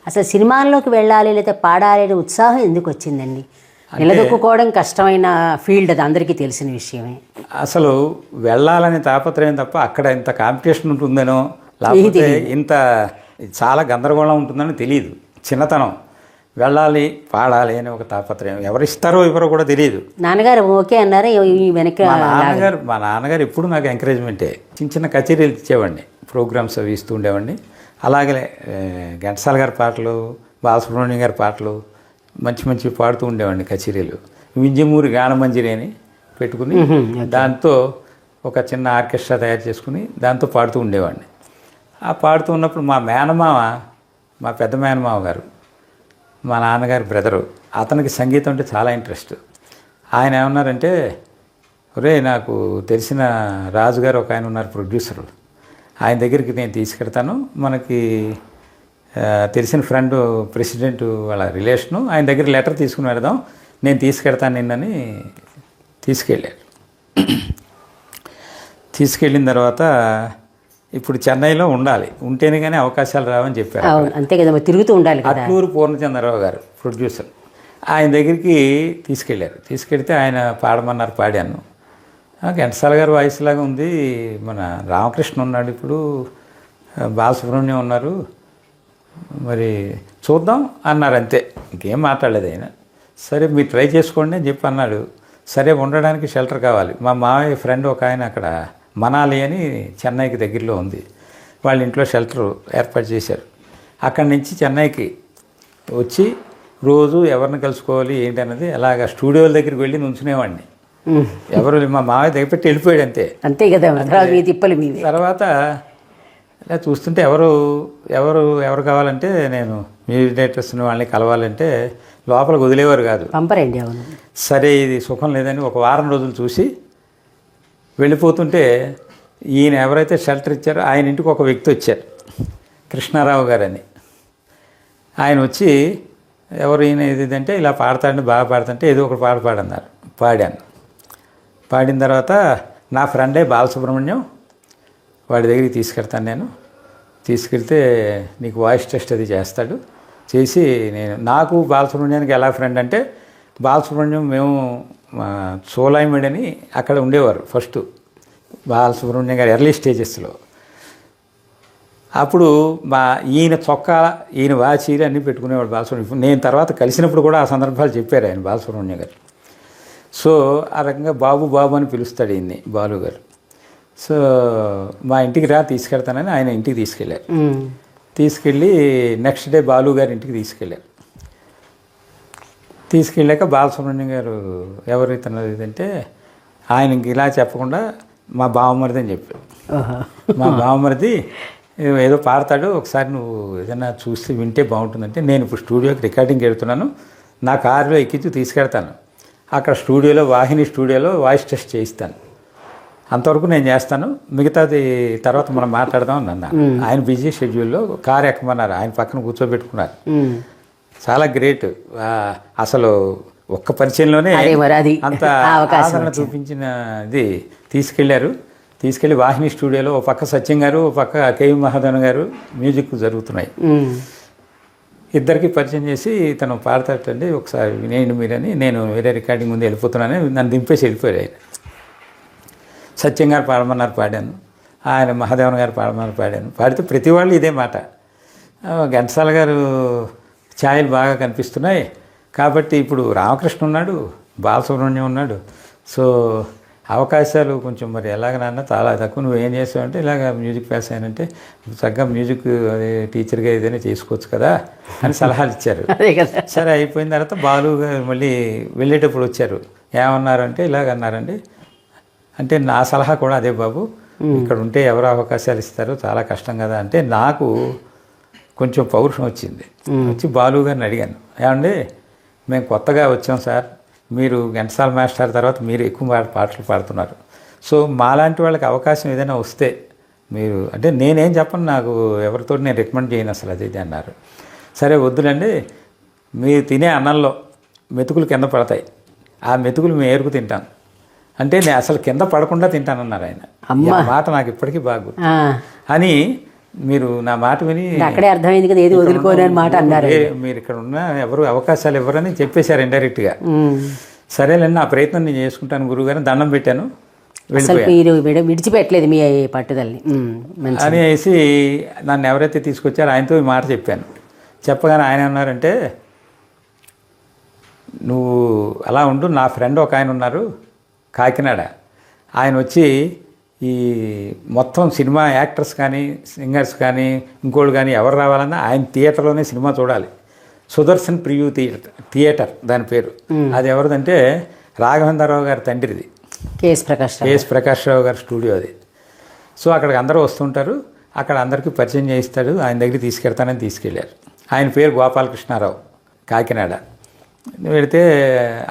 అసలు సినిమాల్లోకి వెళ్ళాలి లేదా పాడాలి అనే ఉత్సాహం ఎందుకు వచ్చిందండి? నిలదొక్కుకోవడం కష్టమైన ఫీల్డ్, అది అందరికీ తెలిసిన విషయమే. అసలు వెళ్ళాలని తాపత్రయం తప్ప అక్కడ ఇంత కాంపిటీషన్ ఉంటుందనో లేకపోతే ఇంత చాలా గందరగోళం ఉంటుందని తెలియదు. చిన్నతనం వెళ్ళాలి పాడాలి అని ఒక తాపత్రయం, ఎవరిస్తారో ఎవరో కూడా తెలియదు. నాన్నగారు ఓకే అన్నారా? ఈ వెనక మా నాన్నగారు ఎప్పుడు నాకు ఎంకరేజ్మెంటే. చిన్న చిన్న కచేరీలు ఇచ్చేవాడిని, ప్రోగ్రామ్స్ అవి ఇస్తూ ఉండేవాడిని. అలాగే ఘంటసాల గారి పాటలు, బాలసుబ్రహ్మణ్యం గారి పాటలు మంచి మంచి పాడుతూ ఉండేవాడిని కచేరీలు. వింజమూరి గానమంజరి అని పెట్టుకుని దాంతో ఒక చిన్న ఆర్కెస్ట్రా తయారు చేసుకుని దాంతో పాడుతూ ఉండేవాడిని. ఆ పాడుతూ ఉన్నప్పుడు మా మేనమామ, మా పెద్ద మేనమామ గారు, మా నాన్నగారి బ్రదరు, అతనికి సంగీతం అంటే చాలా ఇంట్రెస్ట్. ఆయన ఏమన్నారంటే, ఒరే నాకు తెలిసిన రాజుగారు ఒక ఆయన ఉన్నారు ప్రొడ్యూసరు, ఆయన దగ్గరికి నేను తీసుకెడతాను, మనకి తెలిసిన ఫ్రెండ్ ప్రెసిడెంట్ వాళ్ళ రిలేషను, ఆయన దగ్గర లెటర్ తీసుకుని వెళదాం, నేను తీసుకెడతాను నిన్నని తీసుకెళ్ళారు. తీసుకెళ్ళిన తర్వాత ఇప్పుడు చెన్నైలో ఉండాలి, ఉంటేనే కానీ అవకాశాలు రావని చెప్పారు. అంతే కదా, తిరుగుతూ ఉండాలి. అట్లూరు పూర్ణచంద్రరావు గారు ప్రొడ్యూసర్, ఆయన దగ్గరికి తీసుకెళ్ళారు. తీసుకెళ్తే ఆయన పాడమన్నారు, పాడాను. ఘంటసాల గారు వాయిస్ లాగా ఉంది, మన రామకృష్ణ ఉన్నాడు, ఇప్పుడు బాలసుబ్రహ్మణ్యం ఉన్నారు, మరి చూద్దాం అన్నారు. అంతే, ఇంకేం మాట్లాడలేదు ఆయన. సరే మీరు ట్రై చేసుకోండి అని చెప్పి అన్నాడు. సరే ఉండడానికి షెల్టర్ కావాలి. మా మావయ్య ఫ్రెండ్ ఒక ఆయన అక్కడ మనాలి అని చెన్నైకి దగ్గరలో ఉంది, వాళ్ళ ఇంట్లో షెల్టర్ ఏర్పాటు చేశారు. అక్కడి నుంచి చెన్నైకి వచ్చి రోజు ఎవరిని కలుసుకోవాలి ఏంటన్నది అలాగా స్టూడియోల దగ్గరికి వెళ్ళి నుంచునేవాడిని. ఎవరు మా మావయ్య దగ్గర పెట్టి వెళ్ళిపోయాడు. అంతే అంతే కదా, తిప్పలు మీ. తర్వాత ఇలా చూస్తుంటే ఎవరు కావాలంటే నేను మ్యూజిక్ డైరెక్టర్స్ని వాళ్ళని కలవాలంటే లోపలికి వదిలేవారు కాదు, పంపరండి. అవును. సరే ఇది సుఖం లేదని ఒక వారం రోజులు చూసి వెళ్ళిపోతుంటే ఈయన ఎవరైతే షెల్టర్ ఇచ్చారో ఆయన ఇంటికి ఒక వ్యక్తి వచ్చారు, కృష్ణారావు గారని. ఆయన వచ్చి ఎవరు ఈయన ఇదంటే ఇలా పాడతాడని, బాగా పాడుతుంటే ఏదో ఒక పాట పాడన్నారు. పాడాను. పాడిన తర్వాత నా ఫ్రెండే బాలసుబ్రహ్మణ్యం, వాడి దగ్గరికి తీసుకెళ్తాను నేను. తీసుకెళ్తే నీకు వాయిస్ టెస్ట్ అది చేస్తాడు. చేసి నాకు బాలసుబ్రహ్మణ్యానికి ఎలా ఫ్రెండ్ అంటే, బాలసుబ్రహ్మణ్యం మేము సోలాయిమేడ్ అని అక్కడ ఉండేవారు ఫస్ట్, బాలసుబ్రహ్మణ్యం గారు ఎర్లీ స్టేజెస్లో. అప్పుడు ఈయన చొక్కా, ఈయన వాచీలు అన్నీ పెట్టుకునేవాడు బాలసుబ్రహ్మణ్యం. నేను తర్వాత కలిసినప్పుడు కూడా ఆ సందర్భాలు చెప్పారు ఆయన, బాలసుబ్రహ్మణ్యం గారు. సో ఆ రకంగా బాబు బాబు అని పిలుస్తాడు ఈయన్ని, బాలు గారు. సో మా ఇంటికి తీసుకెళ్తానని ఆయన ఇంటికి తీసుకెళ్ళారు. తీసుకెళ్ళి నెక్స్ట్ డే బాలు గారి ఇంటికి తీసుకెళ్ళారు. తీసుకెళ్ళాక బాలసుబ్రహ్మణ్యం గారు ఎవరు ఇతను ఇదంటే, ఆయనకి ఇలా చెప్పకుండా మా బావమరిది అని చెప్పారు. మా బావమరిది ఏదో పాడతాడు, ఒకసారి నువ్వు ఏదైనా చూసి వింటే బాగుంటుందంటే, నేను ఇప్పుడు స్టూడియోకి రికార్డింగ్కి వెళ్తున్నాను, నా కారులో ఎక్కించి తీసుకెళ్తాను, అక్కడ స్టూడియోలో వాహిని స్టూడియోలో వాయిస్ టెస్ట్ చేయిస్తాను, అంతవరకు నేను చేస్తాను, మిగతాది తర్వాత మనం మాట్లాడదాం అని అన్నా. ఆయన బిజీ షెడ్యూల్లో కారు ఎక్కమన్నారు, ఆయన పక్కన కూర్చోబెట్టుకున్నారు. చాలా గ్రేట్. అసలు ఒక్క పరిచయంలోనే అంత ఆదరణ చూపించిన ఇది. తీసుకెళ్లారు. తీసుకెళ్లి వాహిని స్టూడియోలో ఒక పక్క సత్యం గారు, ఒక పక్క కేవి మహాదేవన్ గారు మ్యూజిక్ జరుగుతున్నాయి. ఇద్దరికి పరిచయం చేసి తను పాడతాటండి ఒకసారి వినేయండి మీరని, నేను వేరే రికార్డింగ్ ముందు వెళ్ళిపోతున్నానని నన్ను దింపేసి వెళ్ళిపోయారు ఆయన. సత్యం గారు పాడమన్నారు, పాడాను. ఆయన మహాదేవన్ గారు పాడమన్నారు, పాడాను. పాడితే ప్రతి వాళ్ళు ఇదే మాట, ఘంటసాల గారు ఛాయలు బాగా కనిపిస్తున్నాయి కాబట్టి ఇప్పుడు రామకృష్ణ ఉన్నాడు, బాలసుబ్రహ్మణ్యం ఉన్నాడు, సో అవకాశాలు కొంచెం మరి ఎలాగ నాన్న చాలా తక్కువ, నువ్వు ఏం చేస్తావంటే ఇలాగ మ్యూజిక్ పాస్ అయినంటే చక్కగా మ్యూజిక్ అదే టీచర్గా ఏదైనా చేసుకోవచ్చు కదా అని సలహాలు ఇచ్చారు. సరే అయిపోయిన తర్వాత బాలు గారు మళ్ళీ వెళ్ళేటప్పుడు వచ్చారు. ఏమన్నారంటే ఇలాగన్నారండి అంటే, నా సలహా కూడా అదే బాబు, ఇక్కడ ఉంటే ఎవరు అవకాశాలు ఇస్తారో చాలా కష్టం కదా అంటే, నాకు కొంచెం పౌరుషం వచ్చింది. వచ్చి బాలు గారిని అడిగాను, ఏమండి మేము కొత్తగా వచ్చాం సార్, మీరు ఘంటసాల మాస్టర్ తర్వాత మీరు ఎక్కువ పాటలు పాడుతున్నారు, సో మాలాంటి వాళ్ళకి అవకాశం ఏదైనా వస్తే మీరు అంటే, నేనేం చెప్పను, నాకు ఎవరితో నేను రికమెండ్ చేయను అసలు అది ఇది అన్నారు. సరే వద్దులండి, మీరు తినే అన్నంలో మెతుకులు కింద పడతాయి, ఆ మెతుకులు మేము ఏరుకు తింటాను అంటే, నేను అసలు కింద పడకుండా తింటానన్నారు ఆయన. మాట నాకు ఇప్పటికీ బాగు అని మీరు నా మాట విని అక్కడే అర్థమైంది కదా, ఏది వదులుకోని అని మాట అన్నారు. మీరు ఇక్కడ ఉన్న ఎవరు అవకాశాలు ఇవ్వరని చెప్పేశారు ఇండైరెక్ట్గా. సరేలేండి, నా ప్రయత్నం నేను చేసుకుంటాను గురువుగారిని దండం పెట్టాను, అసలు మీరు విడిచిపెట్టలేదు మీ పట్టుదలని అనేసి నన్ను ఎవరైతే తీసుకొచ్చారో ఆయనతో ఈ మాట చెప్పాను. చెప్పగానే ఆయన అన్నారంటే, నువ్వు అలా ఉండు, నా ఫ్రెండ్ ఒక ఆయన ఉన్నారు కాకినాడ, ఆయన వచ్చి ఈ మొత్తం సినిమా యాక్టర్స్ కానీ సింగర్స్ కానీ ఇంకోళ్ళు కానీ ఎవరు రావాలన్నా ఆయన థియేటర్లోనే సినిమా చూడాలి. సుదర్శన్ ప్రివ్యూ థియేటర్ దాని పేరు. అది ఎవరిదంటే రాఘవేంద్రరావు గారి తండ్రిది, కేఎస్ ప్రకాష్ రావు గారి స్టూడియో అది. సో అక్కడికి అందరూ వస్తుంటారు, అక్కడ అందరికీ పరిచయం చేయిస్తాడు, ఆయన దగ్గరికి తీసుకెళ్తానని తీసుకెళ్ళారు. ఆయన పేరు గోపాలకృష్ణారావు, కాకినాడ. వెళితే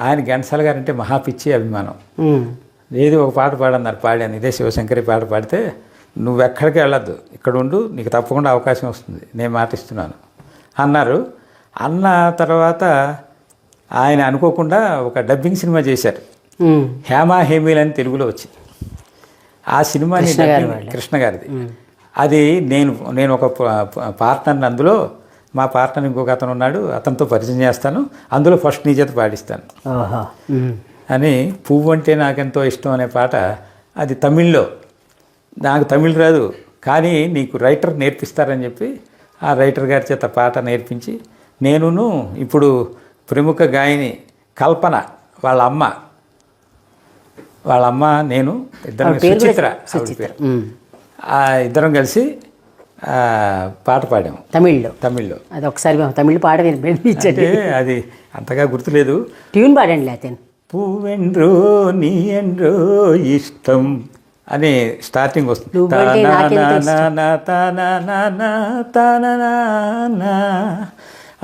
ఆయన ఘంటసాల గారు అంటే మహా పిచ్చి అభిమానం. ఏది ఒక పాట పాడన్నారు, పాడాను, ఇదే శివశంకరి పాట పాడితే, నువ్వెక్కడికి వెళ్ళొద్దు, ఇక్కడ ఉండు, నీకు తప్పకుండా అవకాశం వస్తుంది, నేను మాట ఇస్తున్నాను అన్నారు. అన్న తర్వాత ఆయన అనుకోకుండా ఒక డబ్బింగ్ సినిమా చేశారు, హేమా హేమీల్ అని తెలుగులో వచ్చింది. ఆ సినిమాని కృష్ణ గారిది. అది నేను ఒక పార్ట్నర్ని, అందులో మా పార్ట్నర్ ఇంకొక అతను ఉన్నాడు, అతనితో పరిచయం చేస్తాను, అందులో ఫస్ట్ నీ చేత పాడిస్తాను అని. పువ్వు అంటే నాకెంతో ఇష్టం అనే పాట, అది తమిళ్లో. నాకు తమిళ్ రాదు, కానీ నీకు రైటర్ నేర్పిస్తారని చెప్పి ఆ రైటర్ గారి చేత పాట నేర్పించి, నేనును ఇప్పుడు ప్రముఖ గాయని కల్పన వాళ్ళ అమ్మ నేను ఇద్దరం, సుచిత్ర పేరు, ఇద్దరం కలిసి పాట పాడాము తమిళ్లో. అది ఒకసారి తమిళ్ పాట వినిపించండి. అది అంతగా గుర్తులేదు, ట్యూన్ పాడండి. లేతే పువ్వెండ్రో నీ ఎండ్రో ఇష్టం అని స్టార్టింగ్ వస్తుంది.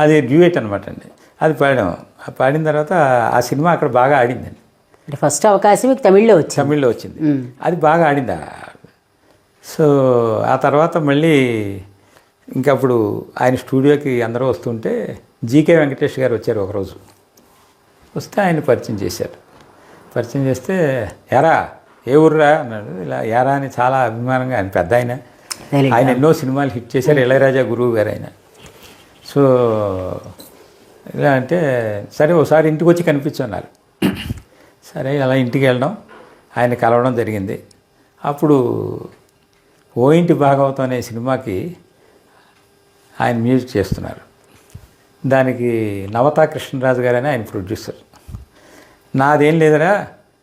అది డ్యూయట్ అనమాట అండి. అది పాడాము. పాడిన తర్వాత ఆ సినిమా అక్కడ బాగా ఆడిందండి. అంటే ఫస్ట్ అవకాశం మీకు తమిళ్లో వచ్చింది. అది బాగా ఆడిందా. సో ఆ తర్వాత మళ్ళీ ఇంకప్పుడు ఆయన స్టూడియోకి అందరూ వస్తుంటే జీకే వెంకటేష్ గారు వచ్చారు ఒకరోజు. వస్తే ఆయన పరిచయం చేశారు. పరిచయం చేస్తే, ఎరా ఏ ఊర్రా అన్నాడు. ఇలా ఎరా అని చాలా అభిమానంగా, ఆయన పెద్ద ఆయన ఎన్నో సినిమాలు హిట్ చేశారు, ఇళయరాజా గురువు గారు ఆయన. సో ఇలా అంటే, సరే ఒకసారి ఇంటికి వచ్చి కనిపించున్నారు. సరే అలా ఇంటికి వెళ్ళడం, ఆయన కలవడం జరిగింది. అప్పుడు ఓ ఇంటి భాగవతం అనే సినిమాకి ఆయన మ్యూజిక్ చేస్తున్నారు. దానికి నవతా కృష్ణరాజు గారని ఆయన ప్రొడ్యూసర్. నాదేం లేదురా,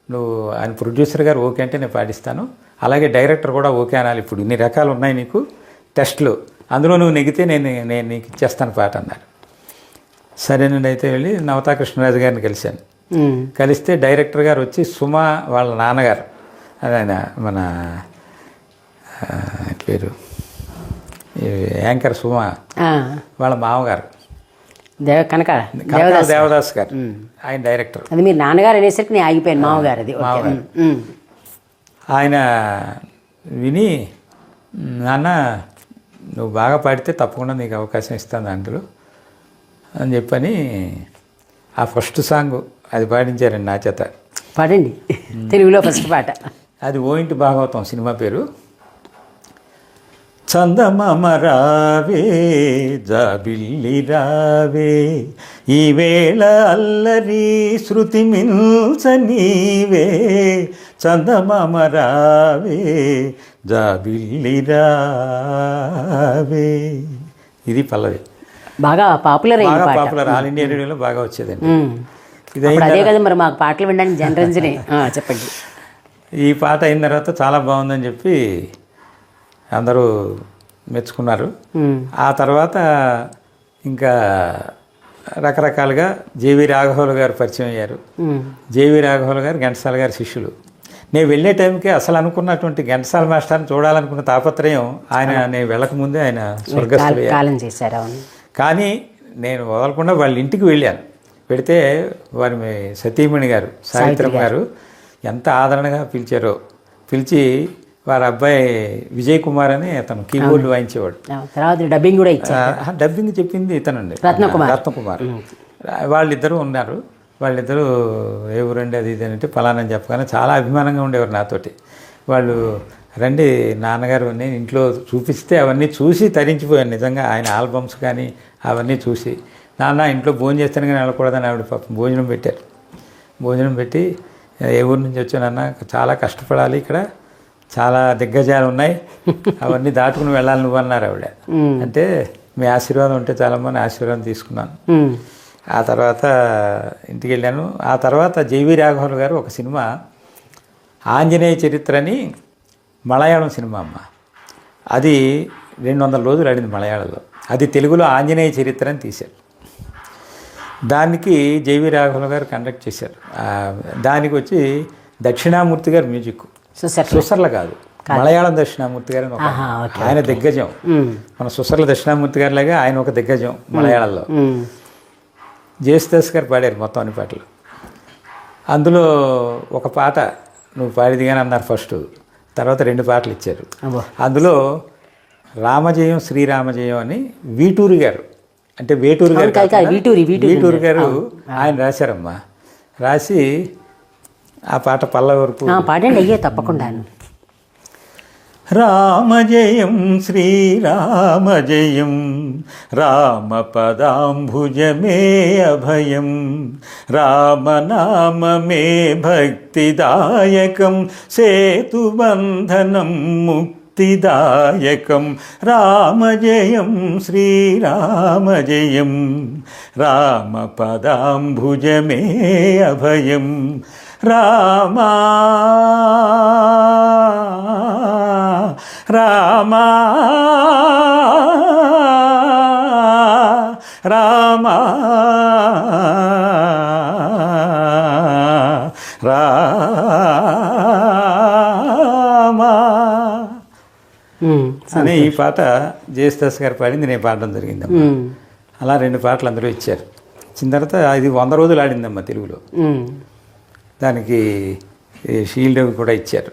నువ్వు ఆయన ప్రొడ్యూసర్ గారు ఓకే అంటే నేను పాటిస్తాను, అలాగే డైరెక్టర్ కూడా ఓకే అనాలి, ఇప్పుడు ఇన్ని రకాలు ఉన్నాయి నీకు టెస్ట్లు, అందులో నువ్వు నెగితే నేను నీకు ఇచ్చేస్తాను పాట అన్నారు. సరేనండి, అయితే వెళ్ళి నవతా కృష్ణరాజు గారిని కలిశాను. కలిస్తే డైరెక్టర్ గారు వచ్చి సుమా వాళ్ళ నాన్నగారు, ఆయన మన పేరు యాంకర్ సుమా వాళ్ళ మామగారు దేవదాస్ గారు, ఆయన డైరెక్టర్. అది మీరు నాన్నగారు అనేసరికి నేను ఆగిపోయాను, మామగారు. అది ఆయన విని, నాన్న నువ్వు బాగా పాడితే తప్పకుండా నీకు అవకాశం ఇస్తాను అందులో అని చెప్పని ఆ ఫస్ట్ సాంగ్ అది పాడించారండి నా చేత. పాడండి, తెలుగులో ఫస్ట్ పాట. అది ఓ ఇంటి భాగవతం సినిమా పేరు. చందమామ రావే జాబిల్లి రావే, ఈవేళ అల్లరి శృతి మిల్చనీవే, చందమామ రావే జాబిల్లి రావే. ఇది పల్లవి. బాగా పాపులర్ ఆల్ ఇండియా రేడియోలో బాగా వచ్చేదండి. అదే కదా మరి మాకు పాటలు వినడానికి జనరంజనే. చెప్పండి. ఈ పాట అయిన తర్వాత చాలా బాగుందని చెప్పి అందరూ మెచ్చుకున్నారు. ఆ తర్వాత ఇంకా రకరకాలుగా జేవి రాఘవులు గారు పరిచయం అయ్యారు. జేవి రాఘవులు గారు ఘంటసాల గారి శిష్యులు. నేను వెళ్ళే టైంకి అసలు అనుకున్నటువంటి ఘంటసాల మాస్టర్ని చూడాలనుకున్న తాపత్రయం నేను వెళ్ళకముందే ఆయన స్వర్గస్థులు చేశారు. కానీ నేను వదలకుండా వాళ్ళ ఇంటికి వెళ్ళాను. పెడితే వారి సతీమణి గారు సావిత్రమ్మ గారు ఎంత ఆదరణగా పిలిచారో. పిలిచి వారి అబ్బాయి విజయ్ కుమార్ అని అతను కీబోర్డు వాయించేవాడు. డబ్బింగ్ కూడా ఇచ్చారు. డబ్బింగ్ చెప్పింది ఇతనండి, రత్నకుమార్. వాళ్ళిద్దరూ ఉన్నారు. వాళ్ళిద్దరూ ఏ ఊరండి అది ఇది అంటే పలానా చెప్పగానే చాలా అభిమానంగా ఉండేవారు నాతోటి. వాళ్ళు రండి నాన్నగారు నేను ఇంట్లో చూపిస్తే అవన్నీ చూసి తరించిపోయాను నిజంగా. ఆయన ఆల్బమ్స్ కానీ అవన్నీ చూసి, నాన్న ఇంట్లో భోజనం చేస్తాను కానీ వెళ్ళకూడదని ఆవిడ పాపం భోజనం పెట్టారు. భోజనం పెట్టి ఏ ఊరు నుంచి వచ్చానన్న, చాలా కష్టపడాలి, ఇక్కడ చాలా దిగ్గజాలు ఉన్నాయి, అవన్నీ దాటుకుని వెళ్ళాలి నువ్వు అన్నారు ఆవిడ. అంటే మీ ఆశీర్వాదం ఉంటే చాలమ్మా, ఆశీర్వాదం తీసుకున్నాను. ఆ తర్వాత ఇంటికి వెళ్ళాను. ఆ తర్వాత జేవి రాఘవన్ గారు ఒక సినిమా ఆంజనేయ చరిత్ర అని మలయాళం సినిమా అమ్మ, అది 200 రోజులు ఆడింది మలయాళంలో. అది తెలుగులో ఆంజనేయ చరిత్ర అని తీశారు. దానికి జేవి రాఘవన్ గారు కండక్ట్ చేశారు. దానికి వచ్చి దక్షిణామూర్తి గారు మ్యూజిక్, సుసర్ల కాదు, మలయాళం దక్షిణామూర్తి గారు అని ఒక ఆయన దిగ్గజం. మన సుసర్ల దక్షిణామూర్తి గారి లాగా ఆయన ఒక దిగ్గజం మలయాళంలో. జేసుదాస్ గారు పాడారు మొత్తం అన్ని పాటలు. అందులో ఒక పాట నువ్వు పాడిది కానీ అన్నారు ఫస్ట్, తర్వాత 2 పాటలు ఇచ్చారు. అందులో రామజయం శ్రీరామజయం అని వీటూరి గారు, అంటే వేటూరు గారు, వీటూరు గారు ఆయన రాశారమ్మా. రాసి ఆ పాట పల్లవి వరకు పాడండి అయ్యే తప్పకుండా. రామజయం శ్రీరామజయం రామపదాంభుజమే అభయం రామనామమే భక్తిదాయకం సేతుబంధనం ముక్తిదాయకం రామజయం శ్రీరామజయం రామపదాంభుజమే అభయం రామా రామా రామా రామా అని ఈ పాట జేసుదాస్ గారు పాడింది, నేను పాడడం జరిగిందమ్మా. అలా 2 పాటలు అందరూ ఇచ్చారు. ఇచ్చిన తర్వాత ఇది 100 రోజులు ఆడిందమ్మా తెలుగులో. దానికి షీల్డ్ కూడా ఇచ్చారు.